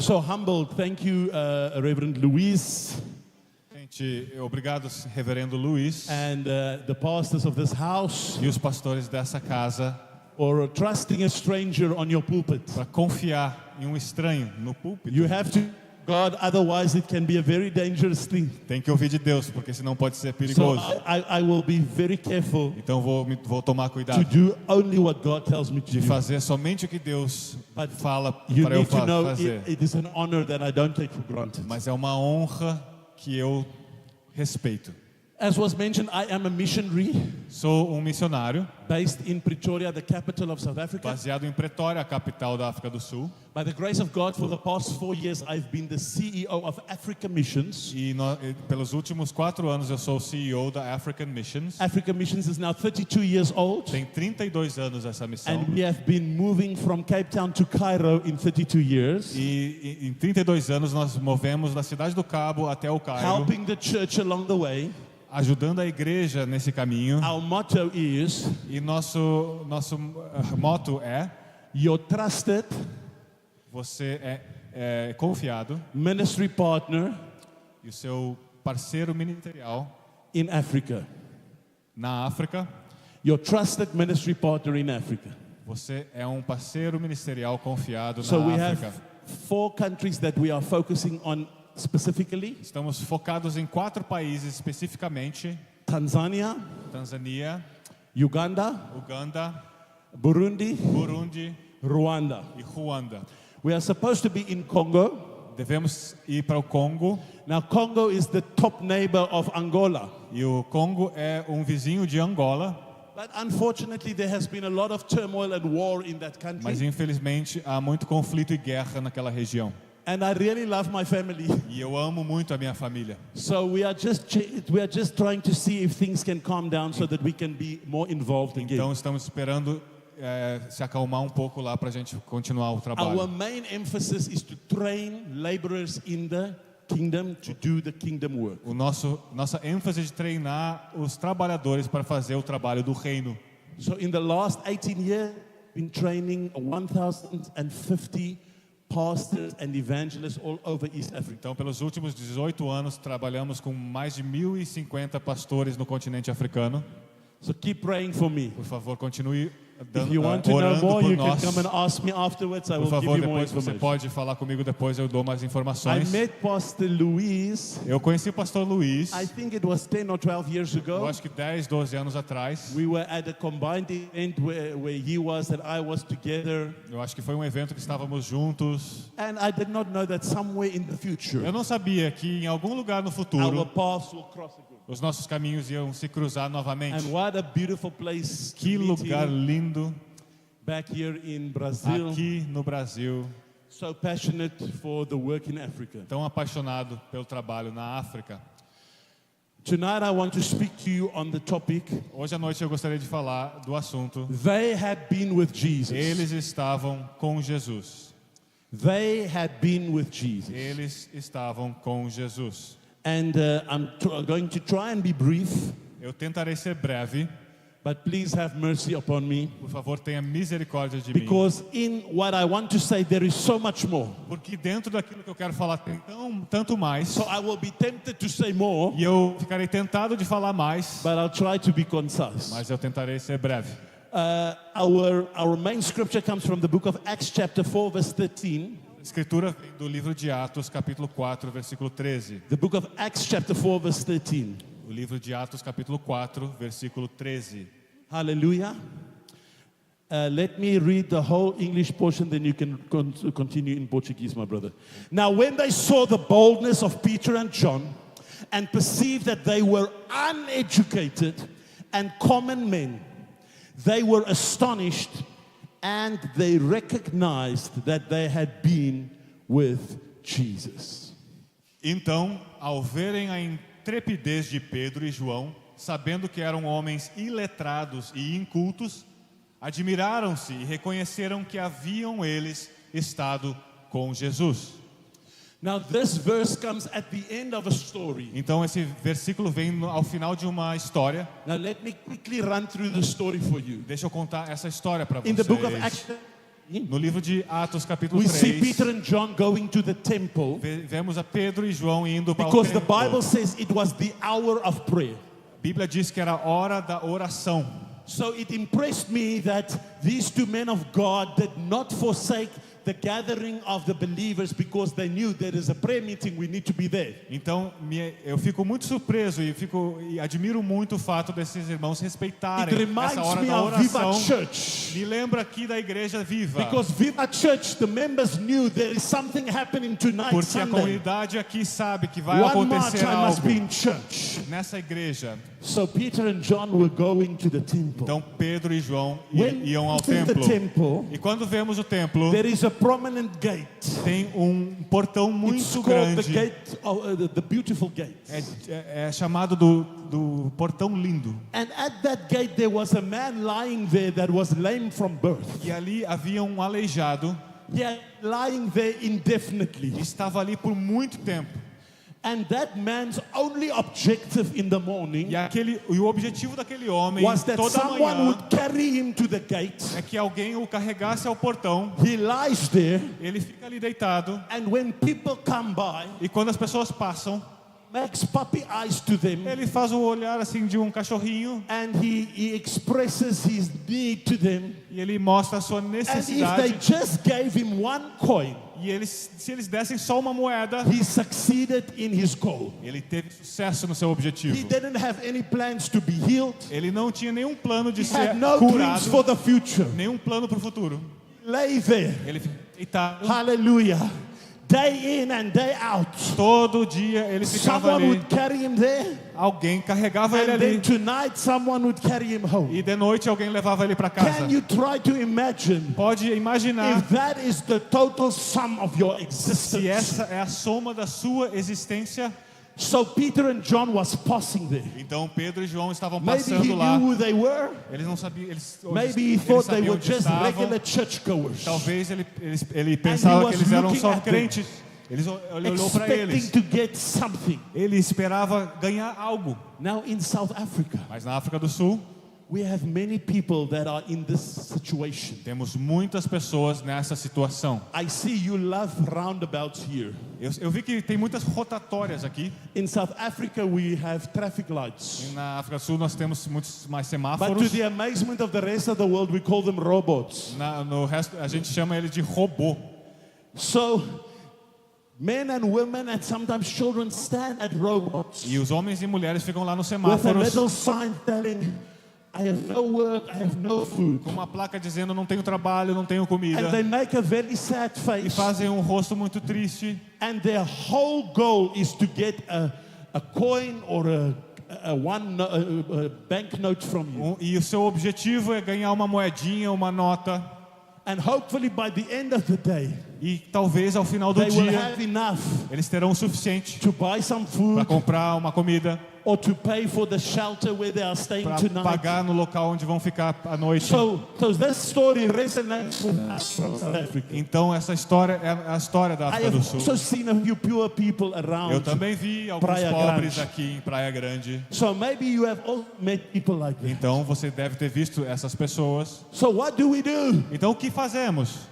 so humbled. Thank you, Reverend Luis, Gente, obrigado, Reverendo Luiz, and the pastors of this house e os pastores dessa casa, for trusting a stranger on your pulpit. para confiar em um estranho no púlpito. You have to God, otherwise it can be a very dangerous thing. Tem que ouvir de Deus, porque senão pode ser So perigoso. I will be very careful Então vou tomar to cuidado do only what God tells me to de do. fazer somente o que Deus But fala You para eu need to know fazer. it is an honor that I don't take for granted. Mas é uma honra que eu respeito. As was mentioned, I am a missionary Sou um missionário based in Pretoria, the capital of South Africa. baseado em Pretória, a capital da África do Sul. By the grace of God, for the past 4 years, I've been the CEO of Africa Missions. E pelos últimos 4 anos eu sou o CEO da African Missions. Africa Missions is now 32 years old, Tem 32 anos essa missão. and we have been moving from Cape Town to Cairo in 32 years, E em 32 anos nós movemos da cidade do Cabo até o Cairo, helping the church along the way. ajudando a igreja nesse caminho. Our motto is, E nosso motto é: your trusted você é confiado ministry partner e o seu parceiro ministerial in Africa. na África. Your trusted ministry partner in Africa. Você é um parceiro ministerial confiado So we na have África. 4 countries that we are focusing on specifically: Estamos focados em 4 países especificamente: Tanzania, Tanzânia, Uganda, Uganda, Burundi, Burundi Rwanda. e Ruanda. We are supposed to be in Congo. Devemos ir para o Congo, Now, Congo is the top neighbor of Angola. e o Congo é um vizinho de Angola, But unfortunately, there has been a lot of turmoil and war in that mas country. infelizmente há muito conflito e guerra naquela região. And I really love my family. E eu amo muito a minha família. So we are just trying to see if things can calm down so that we can be more involved again. Então estamos esperando se acalmar um pouco lá para a gente continuar o Our trabalho. main emphasis is to train laborers in the kingdom to do the kingdom work. Nossa ênfase de treinar os trabalhadores para fazer o trabalho do reino. So in the last 18 years, we've been training 1,050 pastors and evangelists all over East Africa. Então, pelos últimos 18 anos, trabalhamos com mais de 1.050 pastores no continente africano. So keep praying for me. Por favor, continue If you want to know orando more, por you can nós. come and ask me afterwards. I Por will give favor, you more depois você information. pode falar comigo, depois eu dou mais I informações. met Pastor Luis, Eu conheci o pastor Luiz, I think it was 10 or 12 years eu ago. acho que 10, 12 anos atrás. We were at a combined event where he was and I was together. Eu acho que foi um evento que estávamos juntos. And I did not know that somewhere in the future, Eu não sabia que em algum lugar no our futuro paths will cross again. os nossos caminhos iam se cruzar novamente. And what a beautiful place to Que meet lugar him lindo back here in Brazil. aqui no Brasil, So passionate for the work in Africa. tão apaixonado pelo trabalho na África. Tonight I want to speak to you on the topic, Hoje à noite eu gostaria de falar do assunto. they had been with Jesus. Eles estavam com Jesus. They had been with Jesus. Eles estavam com Jesus. And I'm going to try and be brief, Eu tentarei ser breve. but please have mercy upon me. Por favor, tenha misericórdia de mim. Because in what I want to say, there is so much more. Porque dentro daquilo que eu quero falar tem tanto mais. So I will be tempted to say more, E eu ficarei tentado de falar mais. but I'll try to be concise. Mas eu tentarei ser breve. Our main scripture comes from the book of Acts chapter 4 verse 13. A escritura vem do livro de Atos, capítulo 4, versículo 13. The book of Acts chapter 4 verse 13. O livro de Atos, capítulo 4, versículo 13. Hallelujah. Let me read the whole English portion, then you can continue in Portuguese, my brother. Now, when they saw the boldness of Peter and John and perceived that they were uneducated and common men, they were astonished and they recognized that they had been with Jesus. Então, ao verem a intrepidez de Pedro e João, sabendo que eram homens iletrados e incultos, admiraram-se e reconheceram que haviam eles estado com Jesus. Now, this verse comes at the end of a story. Então, esse versículo vem ao final de uma história. Now, let me quickly run through the story for you. Deixa eu contar essa história para In the book of vocês. Acts, No livro de Atos, capítulo we see 3, Peter and John going to the temple vemos a Pedro e João indo para o because the templo. Bible says it was the hour of prayer. A Bíblia diz que era a hora da oração. So it impressed me that these two men of God did not forsake the gathering of the believers because they knew there is a prayer meeting, we need to be there. Então, eu fico muito surpreso e admiro muito o fato desses irmãos It respeitarem reminds essa hora me da of Viva oração. Church. Me lembra aqui da Igreja Viva. Because Viva Church, the members knew there is something happening tonight, Porque a Sunday. comunidade aqui sabe que vai One March acontecer I must algo be in church. nessa igreja. So Peter and John were going to the temple. Então Pedro e João When iam ao to the templo. temple, E quando vemos o templo, there is a prominent gate. tem um portão It's muito called the grande. gate, the beautiful gate. É chamado do portão lindo. And at that gate there was a man lying there that was lame from birth. E ali havia um aleijado. Yeah, lying there indefinitely. Estava ali por muito tempo. And that man's only objective in the morning E o objetivo daquele homem was that toda someone manhã would carry him to the gate. é que alguém o carregasse ao portão. He lies there, Ele fica ali deitado. and when people come by, E quando as pessoas passam, makes puppy eyes to them, ele faz o olhar assim de um cachorrinho. and he expresses his need to them. E ele mostra a sua And if necessidade. they just gave him one coin, E se eles dessem só uma moeda, he succeeded in his goal. ele teve sucesso no seu He objetivo. didn't have any plans to be healed. Ele não tinha nenhum plano de He ser had no dreams curado, for the future. nenhum plano para o futuro. Lay there. Ele fica deitado. Hallelujah. Day in and day out. Todo dia ele ficava Someone ali. would carry him there, Alguém carregava ele and then ali. tonight someone would carry him home. E de noite alguém levava ele para casa. Can you try to imagine Pode imaginar if that is the total sum of your se existence? essa é a soma da sua existência. So Peter and John was passing there. Então Pedro e João estavam Maybe he passando lá. knew who they were. Eles não sabiam. Maybe he Eles thought they sabiam were onde just estavam. regular churchgoers. Talvez ele pensava was que eles eram looking só at them, crentes. Ele olhou para expecting eles. to get something. Ele esperava ganhar algo. Now in South Africa, Mas na África do Sul, we have many people that are in this situation. temos muitas pessoas nessa situação. I see you love roundabouts here. Eu vi que tem muitas rotatórias aqui. In South Africa, we have traffic E lights. na África do Sul nós temos muitos mais But to semáforos. the amazement of the rest of the world, we call them robots. No resto, a gente chama ele de robô. So, men and women and sometimes children stand at robots E os homens e mulheres ficam lá nos with a semáforos little sign telling, I have no work, I have no food. com uma placa dizendo não tenho trabalho, não tenho comida. And they make a very sad E face. fazem um rosto muito triste. And their whole goal is to get a coin or a banknote from you. E o seu objetivo é ganhar uma moedinha, uma nota. And hopefully by the end of the day, E talvez ao final do they will dia have enough eles terão o suficiente to buy some para food comprar uma comida, or to pay for the shelter where they are staying para tonight. pagar no local onde vão ficar à noite. So this story resonates with us from South Africa. Então essa história é a história da I África have do Sul. also seen a few poor people Eu around. também vi alguns Praia pobres Grande. aqui em Praia Grande. So maybe you have all met people like that. Então você deve ter visto essas pessoas. So what do we do? Então o que fazemos?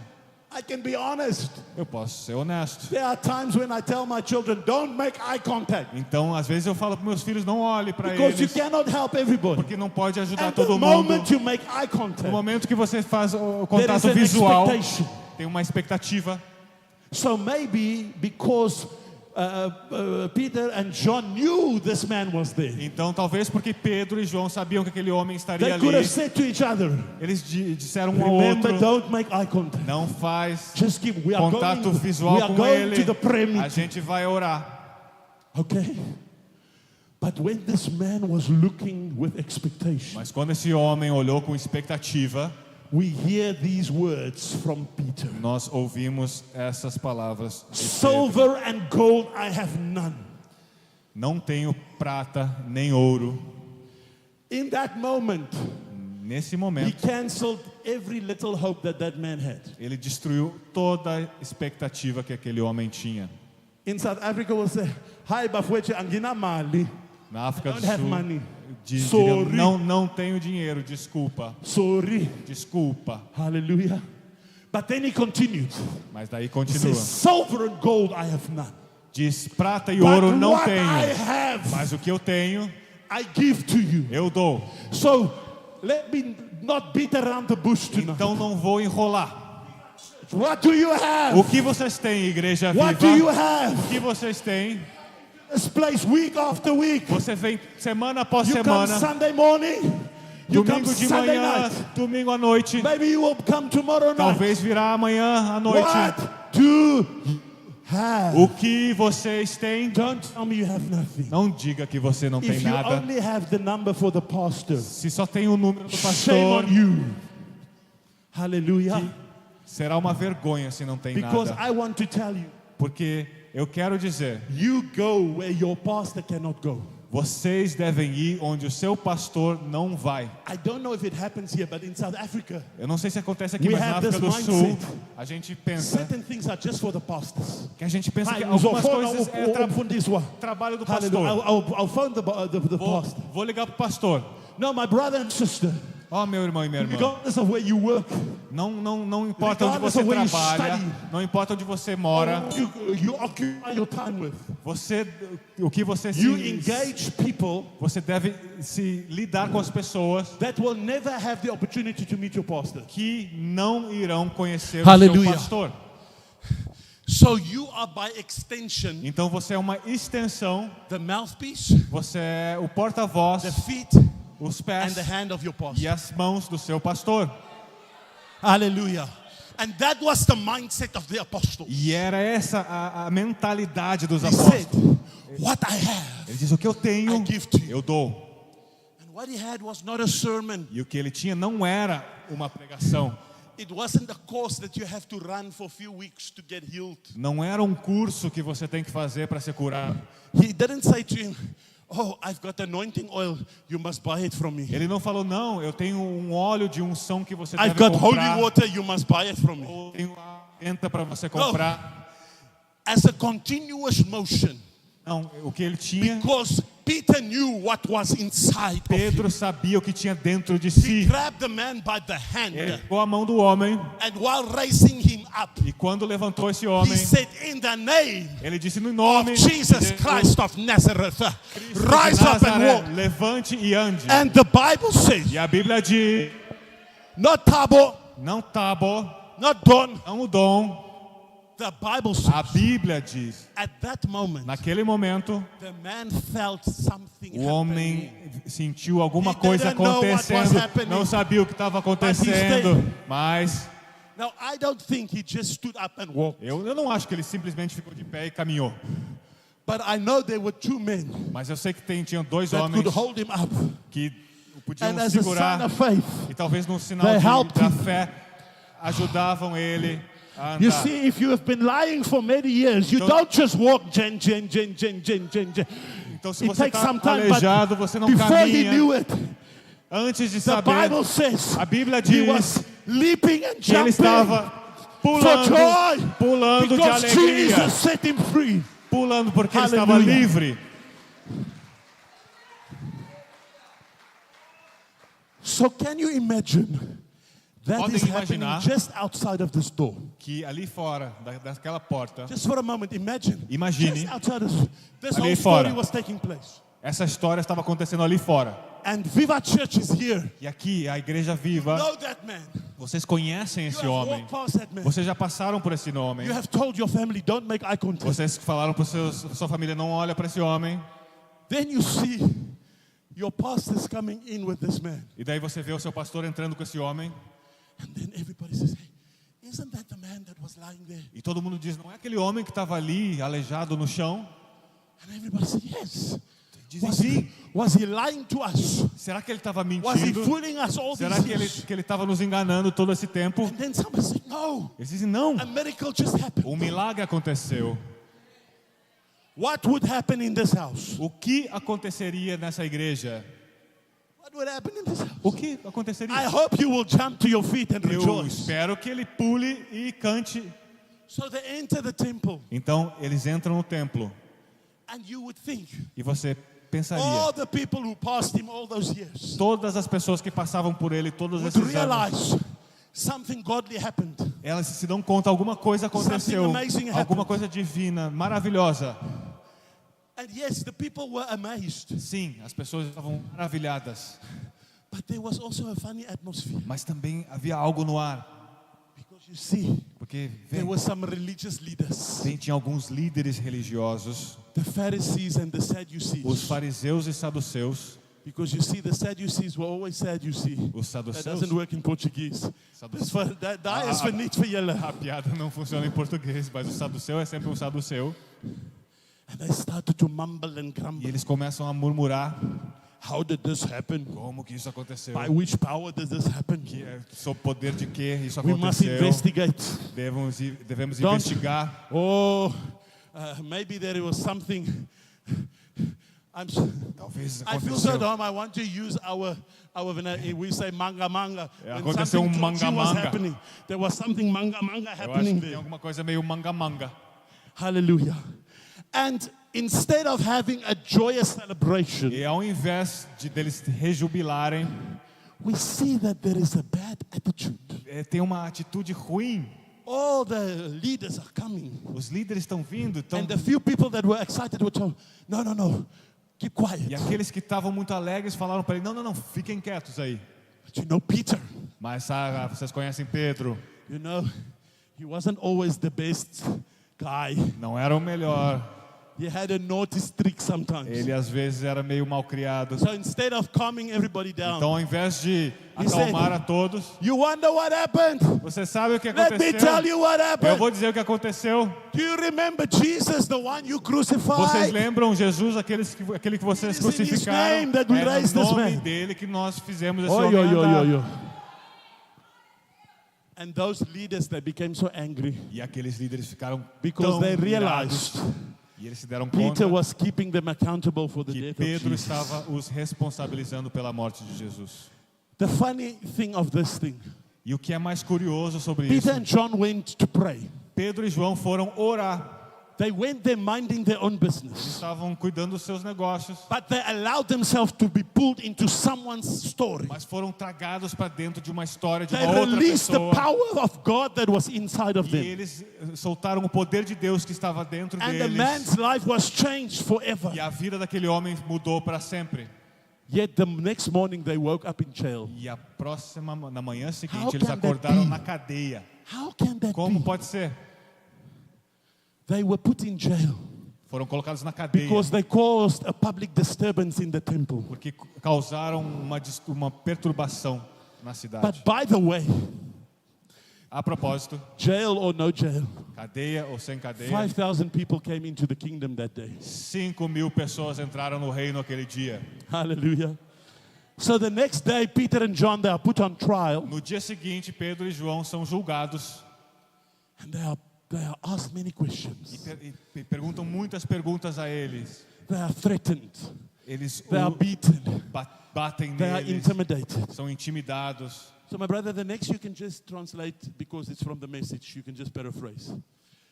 I can be honest. Eu posso ser honesto. There are times when I tell my children, don't make eye contact. Então às vezes eu falo para meus filhos não olhe para Because you eles, cannot help everybody. porque não pode ajudar And the todo mundo. moment you make eye No contact, momento que você faz o there is contato an visual, expectation. tem uma expectativa. So maybe because Peter and John knew this man was there, Então talvez porque Pedro e João sabiam que aquele homem estaria they could have ali, said to each other, eles disseram um ao remember, outro, don't make eye contact. não faz Just keep, we are contato going, visual we are com going ele, to the prayer a meeting. gente vai orar. Okay? But when this man was looking with expectation, Mas quando esse homem olhou com expectativa, we hear these words from Peter. nós ouvimos essas palavras de Pedro. Silver and gold I have none. Não tenho prata nem ouro. In that moment, Nesse he momento, canceled every little hope that that man had. ele destruiu toda a expectativa que aquele homem tinha. In South Africa, we say, "Hi, bafowethu, angina mali." Na África do don't have Sul, money. diriam, Sorry. não tenho dinheiro, desculpa, Sorry. desculpa. Hallelujah. But then he continued. Mas daí He continua. says, silver and gold I have none. Diz, prata e But ouro não what I tenho, have, mas o que eu tenho, I give to you. eu dou. So let me not beat around the bush tonight. Então não vou enrolar. What do you have? O que vocês têm, Igreja What do you Viva? have? O que vocês têm? This place week after week. Você vem semana após You come semana, Sunday morning. You come domingo de Sunday manhã, night. domingo à noite, Maybe you will come tomorrow night. talvez virá amanhã à noite. What do you have? O que vocês têm? Don't tell me you have nothing. Não diga que você não tem If you nada. only have the number for the pastor, Se só tem o número do shame pastor, on you. Hallelujah. será uma vergonha se não tem Because nada. I want to tell you, Porque eu quero dizer, you go where your pastor cannot go. vocês devem ir onde o seu pastor não vai. I don't know if it happens here, but in South Africa, Eu não sei se acontece aqui, We mas na have África do this Sul, mindset. a gente pensa certain things are just for the pastors. que Hi, algumas uzofona coisas é ukufundiswa. trabalho do Hallelujah. pastor. I'll phone the Vou, pastor. vou ligar pro pastor. No, my brother and sister, Ó, meu irmão e minha irmã, regardless of where you work, não importa onde Regardless você of where you trabalha, study. não importa onde você mora, you occupy your time with, o que você you engage people você deve se lidar com as pessoas that will never have the opportunity to meet your pastor. que não irão conhecer Hallelujah. o seu pastor. So you are by extension Então você é uma extensão, the mouthpiece, você é o porta-voz, the feet, os and pés the hand of your e pastor. as mãos do seu pastor. Hallelujah. And that was the mindset of the apostles. E era essa a mentalidade dos He said, apóstolos. what I have, Ele diz, o que eu tenho, I give to you. eu dou. And what he had was not a sermon. E o que ele tinha não era uma pregação. It wasn't a course that you have to run for a few weeks to get healed. Não era um curso que você tem que fazer para ser curado. He didn't say to him, oh, I've got anointing oil, you must buy it from me. Ele não falou, não, eu tenho um óleo de unção que você I've deve got comprar. holy water, you must buy it from me. Ou tenho entra para você comprar. As a continuous motion. Não, o que ele tinha, Because Peter knew what was inside of him. Pedro sabia o que tinha dentro de He si. grabbed the man by the hand. Ele pegou a mão do homem And while raising him up, e quando levantou esse he homem, said, in the name ele disse no of nome Jesus de Christ of Nazareth, Cristo rise de up and Nazaré, walk. levante e ande. And the Bible says, E a Bíblia diz, not Tabo, não Tabo, not Don. não o dom. The Bible A says, Bíblia diz, at that moment, naquele momento, the man felt something o homem happening. sentiu alguma He coisa didn't know what was acontecendo, happening. não sabia o que estava he acontecendo, mas Now, I don't think he just stood up and walked. eu não acho que ele simplesmente ficou de pé e caminhou. But I know there were two men Mas eu sei que tinham dois that homens could hold him up. que o podiam And as a sign segurar of faith, e talvez num sinal they helped da him. fé ajudavam ele a you andar. see, if you have been lying for many years, you Então- don't just walk, jen. Então se It você takes está some time, aleijado, but você não before he caminha. knew it, Antes de the saber, Bible says a Bíblia he diz was leaping and que ele jumping estava for pulando, joy pulando de because alegria, Jesus set him free. pulando porque ele estava Aleluia. livre. So can you imagine that Podem is happening imaginar just outside of this door? Que ali fora daquela porta, Just for a moment, imagine. Imagine. Just outside of this Ali whole story fora. was taking place. essa história estava acontecendo ali fora. And Viva Church is here. E aqui, a Igreja Viva, Know that man. vocês conhecem You esse have homem. walked past that man. Vocês já passaram por esse homem. You have told your family, don't make eye contact. Vocês falaram para sua família, não olha para esse homem. Then you see your pastors coming in with this man. E daí você vê o seu pastor entrando com esse homem. And then everybody says, hey, isn't that the man that was lying there? E todo mundo diz, não é aquele homem que estava ali, aleijado no chão? And everybody says, yes. Dizem Was sim. he lying to us? Será que ele estava Was he mentindo? fooling us all Será these que years? ele estava nos enganando todo esse tempo? And then somebody said, no, Eles dizem, não. a miracle just happened. Um milagre aconteceu. What would happen in this house? O que aconteceria nessa igreja? What would happen in this house? O que aconteceria? I hope you will jump to your feet and Eu rejoice. espero que ele pule e cante. So they enter the temple, Então, eles entram no templo. and you would think, E você pensaria, all the people who passed him all those years todas as pessoas que passavam por ele todos would esses anos, realize something godly happened. Elas se dão conta, alguma coisa aconteceu, Something amazing happened. alguma coisa divina, maravilhosa. And yes, the people were amazed. Sim, as pessoas estavam maravilhadas, But there was also a funny atmosphere. mas também havia algo no ar, Because you see, porque there were some religious leaders. tinha alguns líderes religiosos, The Pharisees and the os Sadducees. fariseus e saduceus. Because you see, the Sadducees were always Sadducee. Os That saduceus, doesn't work in Portuguese. Saduceus. Daar is verniet vir julle. A piada não funciona em português, mas o saduceu é sempre um saduceu. And they started to mumble and E grumble. eles começam a murmurar, How did this happen? como que isso aconteceu? By which power did this happen? Sob poder de que isso We must aconteceu? investigate. Devemos Don't- investigar. Oh, maybe there was something. Talvez I feel so aconteceu. dumb. I want to use our we say manga manga. When Aconteceu something manga dodgy was manga. happening. There was something manga manga Eu acho happening que tem there. alguma coisa meio manga-manga. Hallelujah. And instead of having a joyous celebration, E ao invés de deles rejubilarem, we see that there is a bad attitude. tem uma atitude ruim. All the leaders are coming. Os líderes estão vindo, And the few people that were excited were told, no, keep e quiet. aqueles que estavam muito alegres falaram para ele, não, fiquem quietos aí. But you know, Peter, Mas vocês conhecem Pedro, you know, he wasn't always the best guy. não era o melhor. He had a naughty streak sometimes. Ele às vezes era meio mal criado. So instead of calming everybody down, Então, ao invés de He acalmar said, a todos, you wonder what happened? você sabe o que Let me tell aconteceu? you what Eu happened. vou dizer o que aconteceu. Do you remember Jesus, the one you Vocês crucified? lembram Jesus, aquele que vocês It is in His crucificaram? name that we É raised no this nome man. dele que nós fizemos esse Oi, homem oi, oi, andar. oi, oi. And those leaders, they became so angry E aqueles líderes ficaram because tão they irados. realized E eles se deram Peter conta was keeping them accountable for the que death of Pedro Jesus. estava os responsabilizando pela morte de Jesus. The funny thing of this thing, E o que é mais curioso sobre isso, Peter and John went to pray. Pedro e João foram orar. They went there minding their own business. Estavam cuidando dos seus negócios, But they allowed themselves to be pulled into someone's story. mas foram tragados para dentro de uma história de They uma outra released the pessoa. power of God that was inside of E them. eles soltaram o poder de Deus que estava dentro And the deles. man's life was changed forever. E a vida daquele homem mudou para sempre. Yet the next morning they woke up in jail. E na manhã How seguinte, eles can that acordaram be? na cadeia. How can that Como be? pode ser? They were put in jail Foram colocados na cadeia because they caused a public disturbance in the temple. porque causaram uma perturbação na cidade. But by the way, A propósito, jail or no jail, cadeia ou sem cadeia, 5,000 people came into the kingdom that day. 5.000 pessoas entraram no reino aquele dia. Hallelujah. So the next day, Peter and John, they are put on trial No dia seguinte, Pedro e João são julgados and they are asked many e, questions. e perguntam muitas perguntas a eles. They are threatened. Eles They are o beaten. batem They are neles, intimidated. são intimidados. So my brother, the next you can just translate because it's from the message. You can just paraphrase.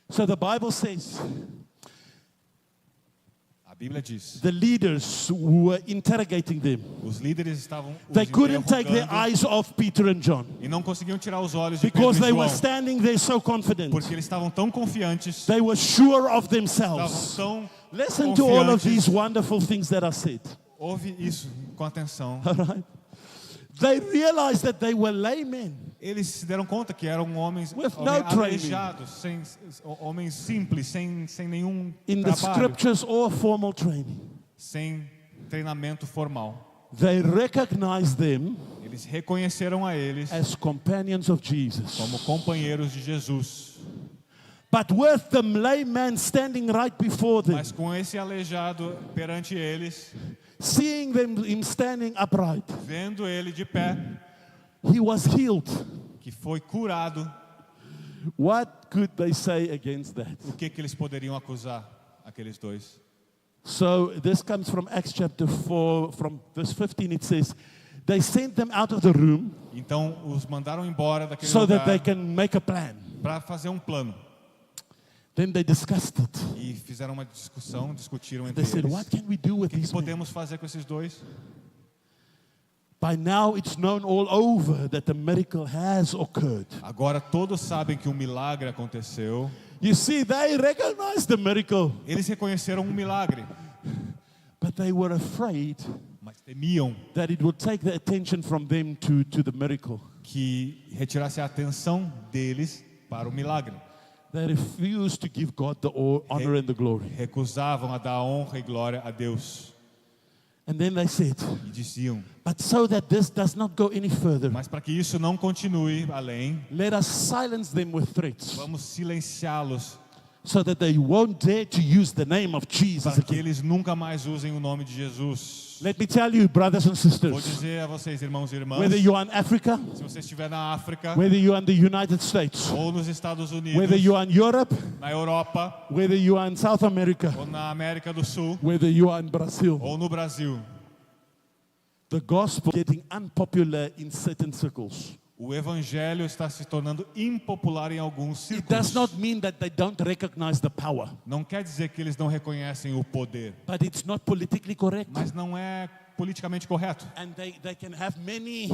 So the Bible says A Bíblia diz, the leaders who were interrogating them, os líderes estavam os they couldn't take their interrogando eyes off Peter and John e não conseguiam tirar os olhos de Pedro because e they were João, standing there so confident. porque eles estavam tão confiantes, They were sure of estavam themselves. tão Listen to all of confiantes. these wonderful things that are said. Ouve isso com atenção. All right? They realized that they were laymen. Eles se deram conta que eram homens With no training. aleijados, homens simples, sem nenhum In the trabalho, scriptures or formal training. sem treinamento formal. They recognized them Eles reconheceram a eles as companions of Jesus. como companheiros de Jesus. But with the layman standing right before them, Mas com esse aleijado perante eles, seeing him standing upright, vendo ele de pé, he was healed. que foi curado, What could they say against that? o que eles poderiam acusar aqueles dois? So this comes from Acts chapter 4, from verse 15. It says, they sent them out of the room Então os mandaram embora daquele so that they lugar can make a plan. para fazer um plano. Then they discussed it. E fizeram uma discussão, discutiram entre They said, eles. what can we do with O que these men? podemos fazer com esses dois? By now it's known all over that the miracle has occurred. Agora todos sabem que um milagre aconteceu. You see, they recognized the miracle, Eles reconheceram um milagre, but they were afraid mas temiam that it would take the attention from them to the miracle. que retirasse a atenção deles para o milagre. They refused to give God the honor and the glory. Recusavam a dar honra e glória a Deus. And then they said, E diziam, but so that this does not go any further, mas para que isso não continue além, let us silence them with threats, vamos silenciá-los so that they won't dare to use the name of Jesus para que again. eles nunca mais usem o nome de Jesus. Let me tell you, brothers and Vou sisters, dizer a vocês, irmãos e irmãs, whether you are in Africa, se você estiver na África whether you are in the United States, ou nos Estados whether Unidos, you are in Europe, na Europa whether you are in South America, ou na América do Sul whether you are in Brazil, ou no Brasil, the gospel is getting unpopular in certain circles. o evangelho está se tornando impopular em alguns It does círculos. not mean that they don't recognize the power, Não quer dizer que eles não reconhecem o poder, but it's not politically correct. mas não é politicamente correto. And they can have many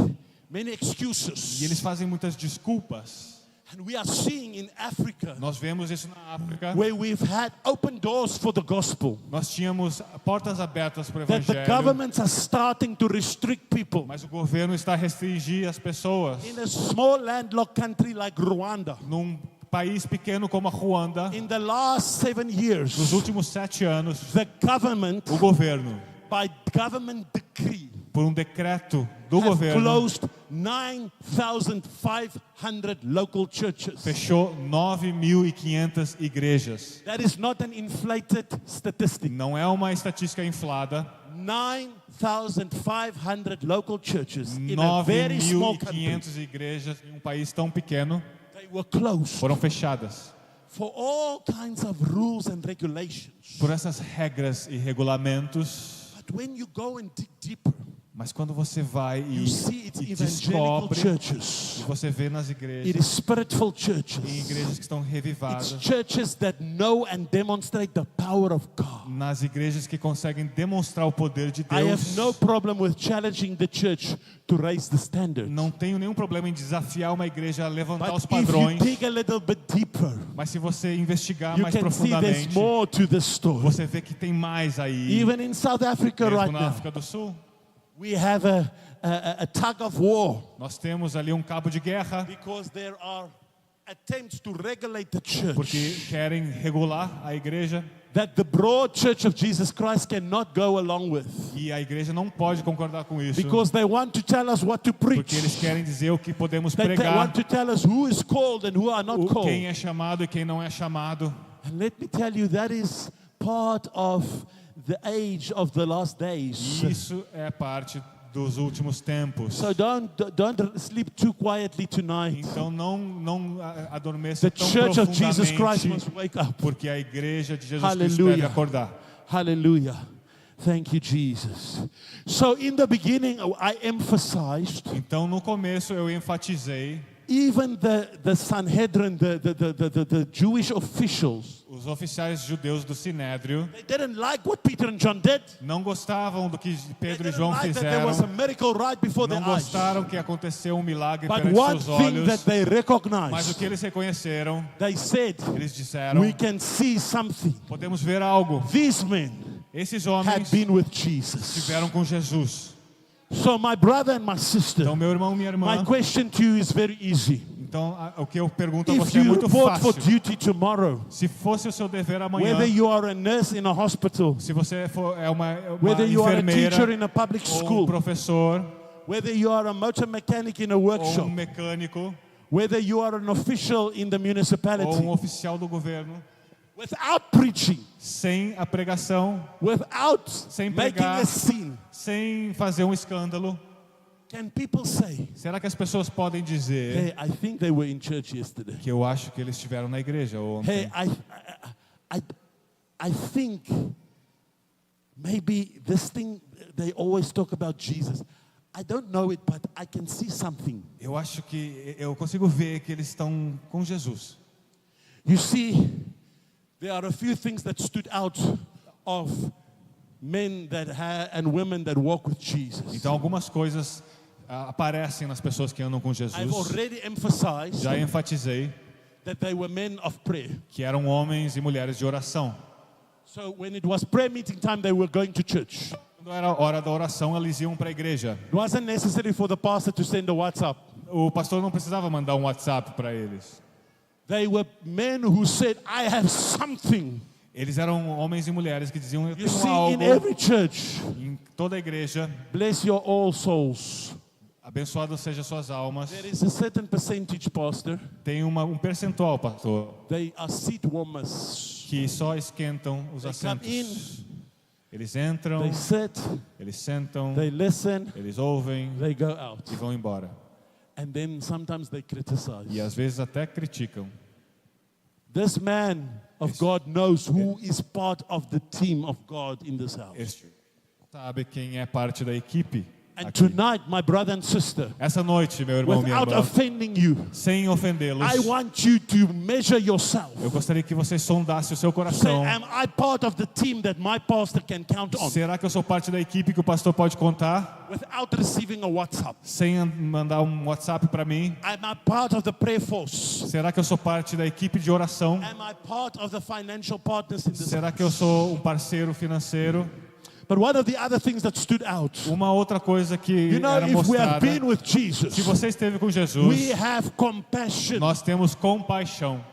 excuses. E eles fazem muitas desculpas. And we are seeing in Africa, Nós vemos isso na África. where we've had open doors for the gospel, Nós tínhamos portas abertas para o that the evangelho, governments are starting to restrict people. mas o governo está a restringir as pessoas. In a small landlocked country like Rwanda, Num país pequeno como a Ruanda, in the last 7 nos years, últimos 7 anos, the government, o governo, by government decree, por um decreto do have governo, closed 9,500 local churches. fechou 9.500 igrejas. That is not an inflated statistic. Não é uma estatística inflada. 9,500 local churches in a very small country. 9.500 igrejas em um país tão pequeno They were closed foram fechadas for all kinds of rules and regulations. por essas regras e regulamentos. But when you go and dig deeper, Mas quando você vai you see it's e evangelical descobre, churches. e você vê nas It igrejas, is spiritual em churches. igrejas que estão It's revivadas, churches that know and demonstrate the power of God. nas igrejas que conseguem demonstrar o poder de I have Deus. no problem with challenging the church to raise the standard. Não tenho nenhum problema em desafiar uma igreja a levantar os But if you padrões, dig a little bit deeper, mas se você investigar you mais can see there's profundamente, more to this story. você vê que tem mais aí. Even in South Africa Mesmo right na now, África do Sul, we have a tug of war nós temos ali um cabo de guerra, because there are attempts to regulate the church porque querem regular a igreja that the broad church of Jesus Christ cannot go along with, e a igreja não pode concordar com isso, because they want to tell us what to preach. porque eles querem dizer o que podemos That they pregar, want to tell us who is called and who are not called. quem é chamado e quem não é chamado. And let me tell you, that is part of the age of the last days. E isso é parte dos últimos tempos. So don't sleep too quietly tonight. Então não adormeça The tão church of Jesus Christ profundamente, must wake up. porque a igreja de Jesus Cristo Hallelujah. deve acordar. Hallelujah. Thank you, Jesus. So in the beginning, I emphasized Então no começo eu enfatizei, even the Sanhedrin, the Jewish officials, os oficiais judeus do Sinédrio they didn't like what Peter and John did. não gostavam do que They Pedro e didn't João like that there was a fizeram, miracle right before their não eyes. gostaram que aconteceu um milagre But perante one seus thing olhos, that they mas o recognized, que eles reconheceram, they said, eles disseram, we can see something. podemos ver algo. These men Esses had homens been with Jesus. estiveram com Jesus. So my brother and my sister, Então meu irmão, minha irmã, my question to you is very easy. então o que eu pergunto a If você é you muito report for fácil. duty tomorrow, Se fosse o seu dever amanhã, whether you are a nurse in a hospital, se você for uma whether you are a enfermeira teacher in a public ou um school, professor whether you are a motor mechanic in a ou workshop, um mecânico whether you are an official in the ou um municipality, oficial do governo, without preaching, sem a pregação, without Sem making pregar. a scene, sem fazer um escândalo, can people say, será que as pessoas podem dizer hey, I think they were in church yesterday. que eu acho que eles estiveram na igreja Hey, ontem? I think maybe this thing, they always talk about Jesus. I don't know it, but I can see something. Eu acho que eu consigo ver que eles estão com Jesus. You see, there are a few things that stood out of men and women that walk with Jesus. Então algumas coisas aparecem nas pessoas que andam com I've Jesus. already emphasized Já enfatizei that they were men of prayer. que eram homens e mulheres de oração. So when it was prayer meeting time, they were going to church. Quando era hora da oração, eles iam para a igreja. It wasn't necessary for the pastor to send a WhatsApp. O pastor não precisava mandar um WhatsApp para eles. They were men who said, I have something. Eles eram homens e mulheres que diziam: eu You tenho see, algo. in every church, Em toda a igreja, bless your all souls. abençoado sejam suas almas. There is a certain percentage, pastor. Tem um percentual, pastor, They are seat warmers. que só esquentam os They come assentos. Eles entram, They sit, eles sentam, they listen, eles ouvem they go out. e vão embora. And then sometimes they criticize. E às vezes até criticam. This man of God knows who is part of the team of God in this house. Este sabe quem é parte da equipe And aqui. tonight, my brother and sister, Essa noite, meu irmão, minha without irmã, offending you, sem ofendê-los, I want you to measure yourself. eu gostaria que você sondasse o seu Say, coração. am I part of the team that my pastor can count on? Será que eu sou parte da equipe que o pastor pode contar Without receiving a WhatsApp. sem mandar um WhatsApp para mim? Am I part of the prayer force? Será que eu sou parte da equipe de oração? Am I part of the financial partners in this Será que eu house? sou um parceiro financeiro? But one of the other things that stood out, Uma outra coisa que you know, era if we have mostrada, been with Jesus, se você esteve com we Jesus, have compassion. nós temos compaixão.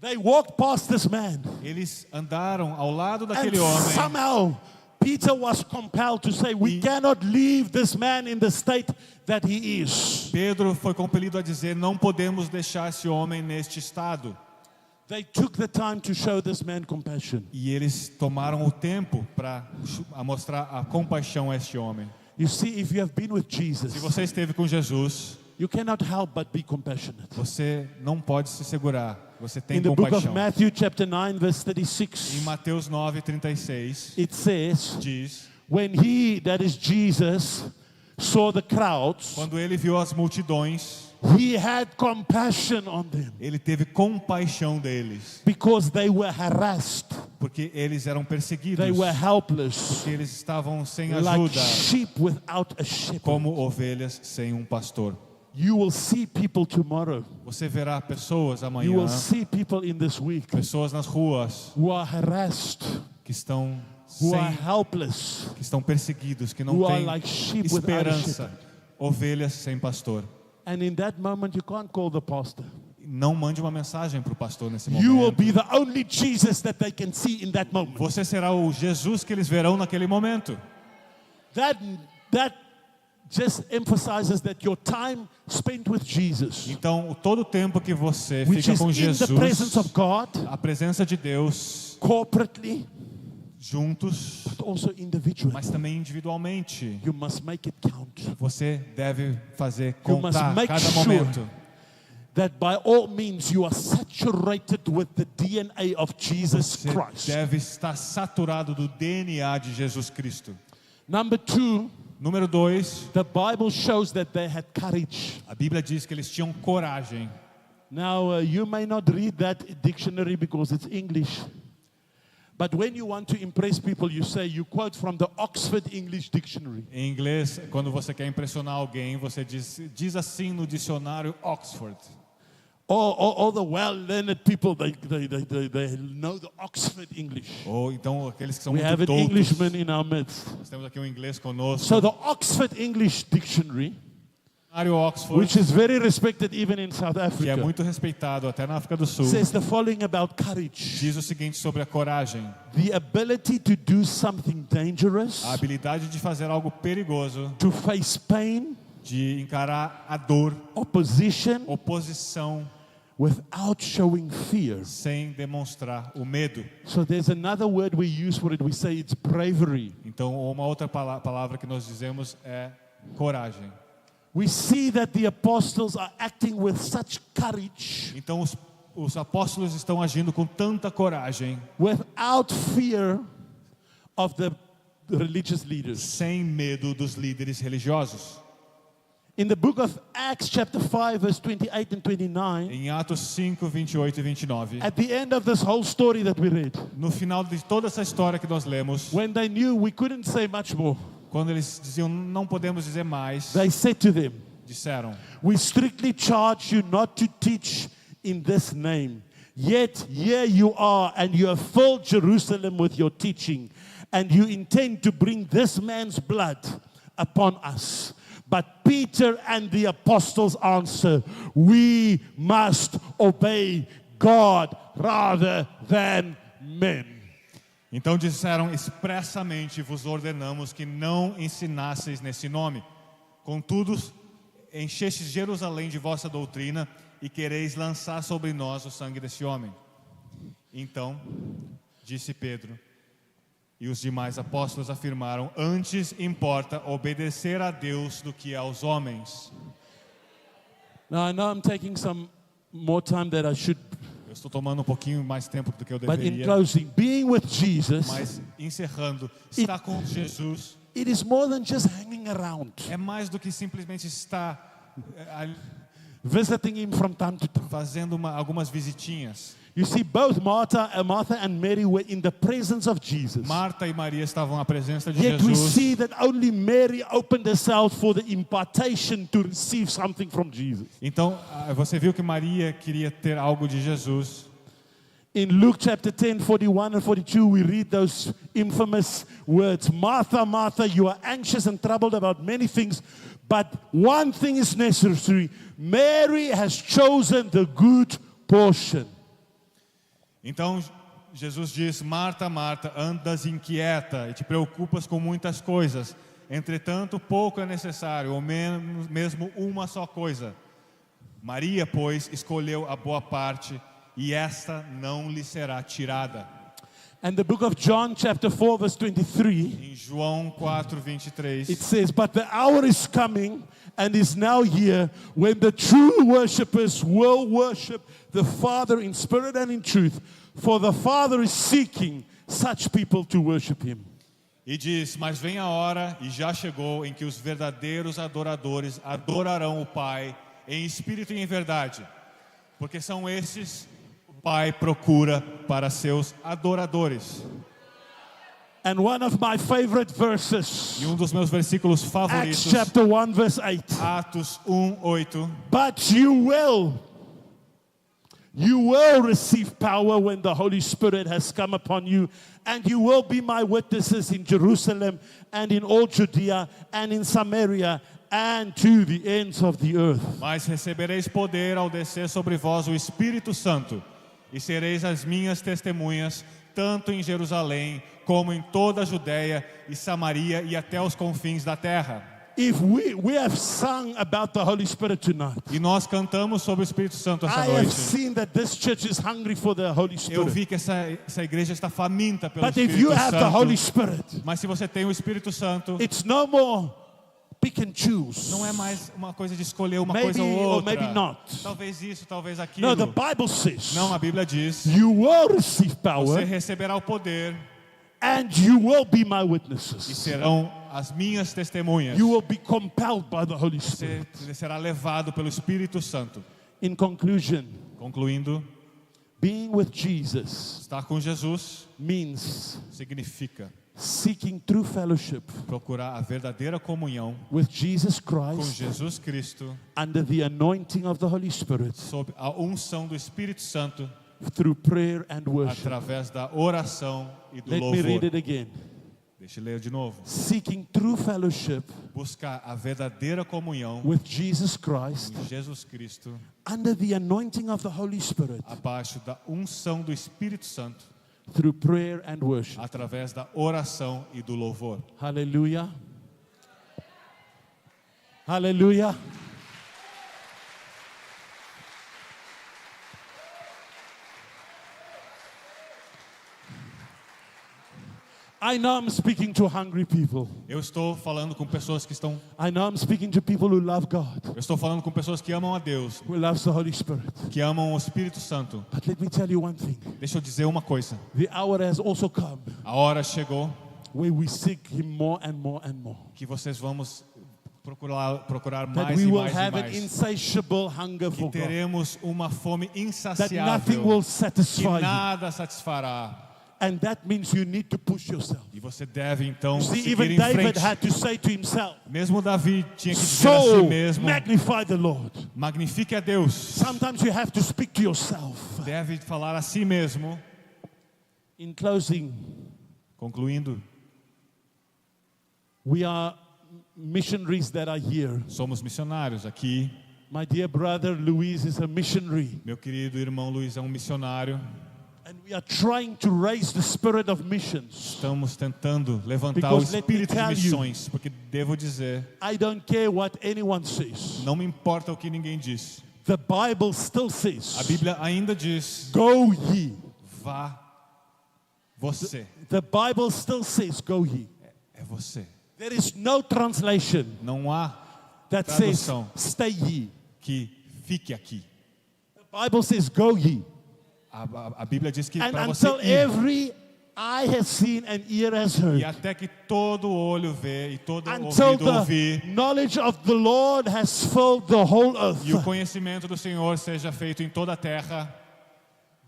They walked past this man, Eles andaram ao lado and daquele homem. somehow Peter was compelled to say, we cannot leave this man in the state that he is. Pedro foi compelido a dizer: não podemos deixar esse homem neste estado. They took the time to show this man compassion. E eles tomaram o tempo para mostrar a compaixão a este homem. You see, if you have been with Se Jesus, você esteve com Jesus, you cannot help but be compassionate. você não pode se segurar. Você tem In the book of compaixão. Matthew, chapter 9, verse Em 36, Mateus 9:36 it says, diz: when he, that is Jesus, saw the crowds, quando ele viu as multidões, he had compassion on them ele teve compaixão deles, because they were harassed, porque eles eram perseguidos, they were helpless, porque eles estavam sem like ajuda, sheep without a shepherd. como ovelhas sem um pastor. You will see people tomorrow. Você verá pessoas You amanhã, will see people in this week pessoas nas ruas who are harassed, que estão who are sem, helpless, que estão perseguidos, que não who are têm like sheep without a esperança, shepherd. ovelhas sem pastor. And in that moment, you can't call the pastor. Não mande uma mensagem para o pastor nesse You will momento. be the only Jesus that they can see in that moment. Você será o Jesus que eles verão naquele momento. That just emphasizes that your time spent with Jesus, Então, todo o tempo que você which fica is com in the presence Jesus, of God, a presença de Deus, corporately, juntos, but also individually, mas também individualmente, you must make it count. você deve fazer You must contar make cada sure momento. that by all means you are saturated with the DNA of Jesus Você Christ. deve estar saturado do DNA de Jesus Cristo. Number 2, Número 2, the Bible shows that they had courage. a Bíblia diz que eles tinham coragem. Now, you may not read that dictionary because it's English. But when you want to impress people, you say, you quote from the Oxford English Dictionary. Em inglês, quando você quer impressionar alguém, você diz assim no dicionário Oxford. All the well-learned people, they know the Oxford English. Ou então aqueles que são We have muito an doutos. Englishman in our midst. Nós temos aqui um inglês conosco. So the Oxford English Dictionary, Dicionário Oxford, which is very respected even in South que é Africa, muito respeitado até na África do Sul, says the following about courage. diz o seguinte sobre a coragem: The ability to do something dangerous, a habilidade de fazer algo perigoso, to face pain, de encarar a dor, opposition, oposição, without showing fear. sem demonstrar o medo. So there's another word we use for it. We say it's bravery. Então, uma outra palavra que nós dizemos é coragem. We see that the apostles are acting with such courage, Então, os apóstolos estão agindo com tanta coragem, without fear of the religious leaders. sem medo dos líderes religiosos. In the book of Acts chapter 5 verse 28 and 29, Em Atos 5, 28 e 29, at the end of this whole story that we read, no final de toda essa história que nós lemos, when they knew we couldn't say much more, quando eles diziam não podemos dizer mais, they said to them, disseram: "We strictly charge you not to teach in this name. Yet here you are, and you have filled Jerusalem with your teaching, and you intend to bring this man's blood upon us." But Peter and the apostles answer, "We must obey God rather than men." Então disseram expressamente: vos ordenamos que não ensinasseis nesse nome. Contudo, enchestes Jerusalém de vossa doutrina e quereis lançar sobre nós o sangue desse homem. Então, disse Pedro, e os demais apóstolos afirmaram: antes importa obedecer a Deus do que aos homens. Now I know I'm taking some more time than I should, Eu estou tomando um pouquinho mais tempo do que eu but in deveria, closing, being with Jesus, mas encerrando, estar com Jesus it is more than just hanging around, é mais do que simplesmente estar ali visiting him from time to time. fazendo algumas visitinhas. You see, both Martha and Mary were in the presence of Jesus. Marta e Maria estavam na presença de Yet we Jesus. see that only Mary opened herself for the impartation to receive something from Jesus. Então, você viu que Maria queria ter algo de Jesus. In Luke chapter 10, 41 and 42, we read those infamous words, "Martha, Martha, you are anxious and troubled about many things, but one thing is necessary. Mary has chosen the good portion." Então, Jesus diz: Marta, Marta, andas inquieta e te preocupas com muitas coisas. Entretanto, pouco é necessário, ou mesmo uma só coisa. Maria, pois, escolheu a boa parte, e esta não lhe será tirada. And the book of John chapter 4 verse 23, Em João 4:23, it says, "But the hour is coming and is now here when the true worshippers will worship the Father in spirit and in truth, for the Father is seeking such people to worship him." e diz: mas vem a hora, e já chegou, em que os verdadeiros adoradores adorarão o Pai em espírito e em verdade, porque são esses o Pai procura para seus adoradores. And one of my favorite verses, E um dos meus versículos Acts favoritos, chapter 1 verse 8. Atos 1:8, "But you will receive power when the Holy Spirit has come upon you, and you will be my witnesses in Jerusalem and in all Judea and in Samaria and to the ends of the earth." mas recebereis poder ao descer sobre vós o Espírito Santo, e sereis as minhas testemunhas, tanto em Jerusalém, como em toda a Judéia e Samaria e até os confins da terra. If we have sung about the Holy Spirit tonight, E nós cantamos sobre o Espírito Santo essa I have noite. seen that this church is hungry for the Holy Eu Spirit. vi que essa igreja está faminta pelo But if you Espírito have the Holy Santo. Spirit, Mas se você tem o Espírito Santo, it's no more pick and choose. não é mais uma coisa de escolher uma Maybe coisa ou or outra. maybe not. Talvez isso, talvez aquilo. No, the Bible says Não, a Bíblia diz: you will receive você power receberá o poder and you will be my e witnesses. serão as minhas testemunhas. You will be compelled by the Holy Spirit. Você será levado pelo Espírito Santo. In conclusion, Concluindo, being with Jesus estar com Jesus means significa seeking true fellowship procurar a verdadeira comunhão with Jesus com Christ Jesus Cristo, under the anointing of the Holy Spirit sob a unção do Espírito Santo, through prayer and worship. através da oração e do Let me read louvor. it again. Deixa eu ler de novo. Seeking true fellowship Buscar a verdadeira comunhão with Jesus Christ com Jesus Cristo, under the anointing of the Holy Spirit abaixo da unção do Espírito Santo, through prayer and worship. através da oração e do louvor. Hallelujah. Hallelujah. I know I'm speaking to hungry people. Eu estou falando com pessoas que estão, I know I'm speaking to people who love God, eu estou falando com pessoas que amam a Deus, who loves the Holy Spirit. que amam o Espírito Santo. But let me tell you one thing. Deixa eu dizer uma coisa. The hour has also come A hora chegou where we seek Him more and more and more. que vocês vamos procurar That mais we e will mais e have an mais. insatiable hunger Que for God. teremos uma fome That nothing insaciável will que satisfy you. nada satisfará. And that means you need to push yourself. E você deve então See, seguir even em David frente. had to say to himself, Mesmo Davi tinha que dizer a si "So mesmo: magnify the Lord." magnifique a Deus. Sometimes you have to speak to yourself. Deve falar a si mesmo. In closing, Concluindo, we are missionaries that are here. somos missionários aqui. My dear brother Luis is a missionary. Meu querido irmão Luiz é um missionário. And we are trying to raise the spirit of missions. Estamos tentando levantar Because o let me espírito de tell you, missões, porque devo dizer, I don't care what anyone says. não me importa o que ninguém diz. The Bible still A says, Bíblia ainda diz: go ye. vá você. The Bible still says, go ye. É você. There is no translation Não há that says, tradução stay ye. que fique aqui. The Bible says, go ye. A Bíblia diz que And para você until ir, every eye has seen and ear has e heard, até que todo olho vê e todo until ouvido the ouvir, knowledge of the Lord has filled the whole earth, e o conhecimento do Senhor seja feito em toda a terra,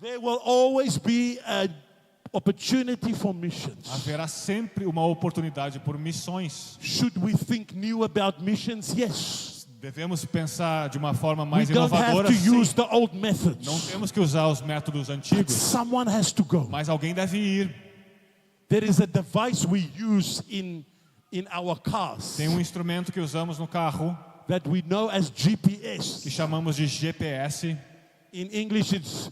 there will always be an opportunity for missions. haverá sempre uma oportunidade por missões. Should we think new about missions? Yes. Devemos pensar de uma forma We mais don't have inovadora, to sim. use the old Não methods. temos que usar os métodos But antigos, someone has to go. mas alguém deve ir. There is a device we use in our cars Tem um instrumento que usamos no carro, that we know as que GPS. chamamos de GPS, In English, it's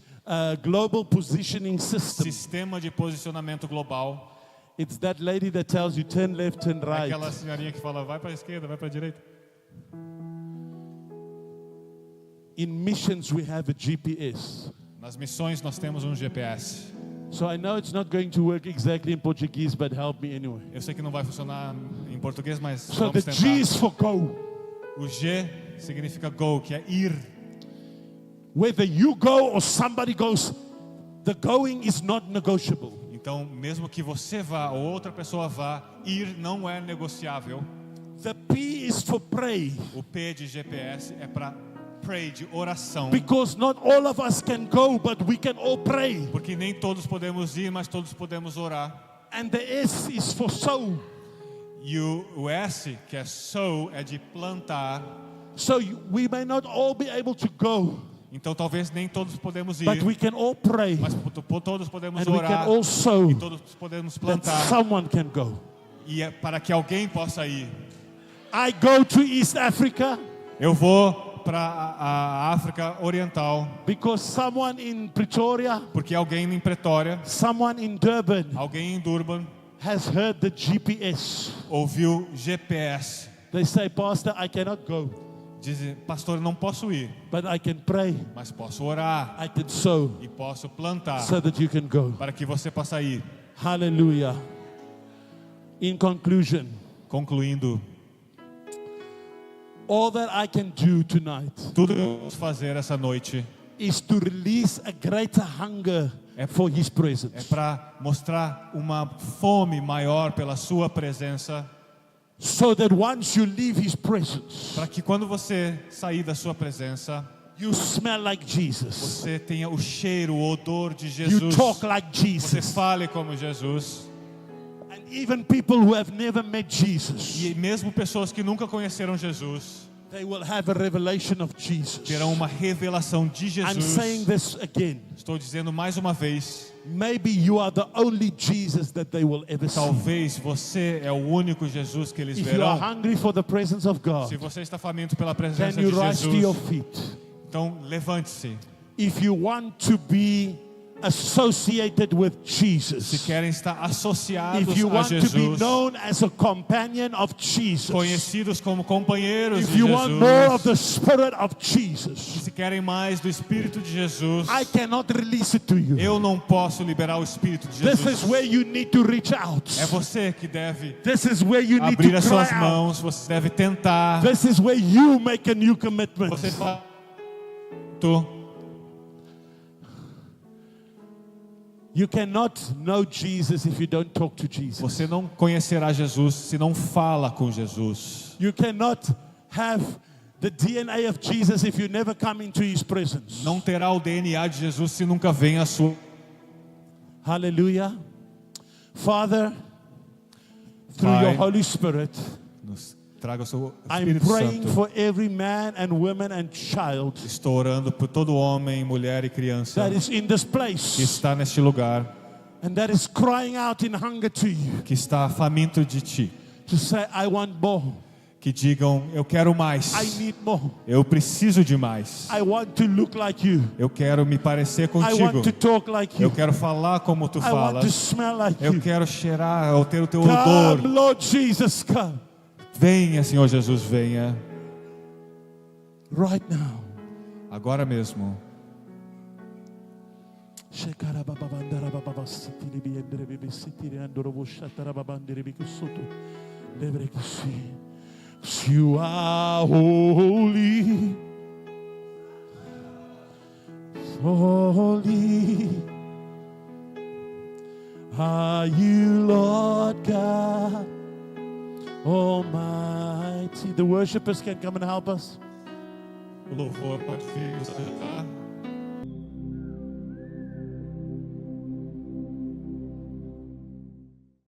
Global Positioning System. Sistema de Posicionamento Global. It's that lady that tells you turn left, turn É right. aquela senhorinha que fala, vai para a esquerda, vai para a direita. In missions, we have a GPS. Nas missões nós temos um GPS. So I know it's not going to work exactly in Portuguese, but help me anyway. Eu sei que não vai funcionar em português, mas So the vamos G tentar. is for go. O G significa go, que é ir. Whether you go or somebody goes, the going is not negotiable. Então, mesmo que você vá ou outra pessoa vá, ir não é negociável. The P is for pray. O P de GPS é para pray, de oração. Because not all of us can go, but we can all pray. Porque nem todos podemos ir, mas todos podemos orar. And the S is for sow. E o S, que é sow, é de plantar. So we may not all be able to go, Então talvez nem todos podemos ir, but we can all pray. mas todos podemos And we can orar all sow e todos podemos that plantar. someone can go. E é para que alguém possa ir. I go to East Africa Eu vou para a África Oriental, because someone in Pretoria, porque alguém em Pretória, someone in Durban alguém em Durban, has heard the GPS. ouviu GPS. They say, Pastor, I cannot go, Dizem, pastor, eu não posso ir, but I can pray, mas posso orar I can sow, e posso plantar so that you can go. para que você possa ir. Hallelujah. In conclusion, Concluindo, all that I can do tonight tudo que vamos fazer essa noite is to release a greater hunger for His é presence. para mostrar uma fome maior pela sua presença, So that once you leave His presence, para que quando você sair da sua presença, you smell like Jesus. você tenha o cheiro, o odor de You Jesus. talk like Você Jesus. fale como Jesus. And even people who have never met Jesus, E mesmo pessoas que nunca conheceram Jesus they will have a revelation of Jesus. terão uma revelação de I'm saying Jesus. this again. Estou dizendo mais uma vez, Maybe you are the only Jesus that they will ever see. talvez você é o único Jesus que eles If you are verão. hungry for the presence of Se God, você está faminto pela can presença you de rise to your Jesus, feet? então levante-se. If you want to be associated with Se Jesus, querem estar associados if you a want to be Jesus, known as a companion of Jesus, conhecidos como companheiros if de you want more of Jesus, the Spirit of Jesus, se querem mais do Espírito de Jesus, I cannot release it to you. eu não posso liberar o Espírito de This is Jesus. where you need to reach out. É você que deve This is where you need abrir to as cry suas out. mãos, você deve tentar. This is where you make a new commitment. Você fala, You cannot know Jesus if you don't talk to Jesus. você não conhecerá Jesus se não fala com Jesus. You cannot have the DNA of Jesus if you never come into His presence. Não terá o DNA de Jesus se nunca vem a sua. Hallelujah. Father, through Pai, your Holy Spirit, nos traga o seu I'm Espírito praying Santo. for every man and woman and child Estou orando por todo homem, mulher e criança that is in this que place está neste lugar, and that is crying out in hunger to you que está faminto de Ti. to say, I want more. Que digam, eu quero mais, I need more. eu preciso de mais, I want to look like you. eu quero me parecer I contigo, want to talk like eu you. quero falar como Tu I want to falas, smell like eu you. quero cheirar, ou ter o Teu Come, odor. Lord Jesus, come. Venha, Senhor Jesus, venha, Right now. agora mesmo. You are holy, holy are you, Lord God Almighty. The worshipers can come and help us. O louvor pode vir nos ajudar.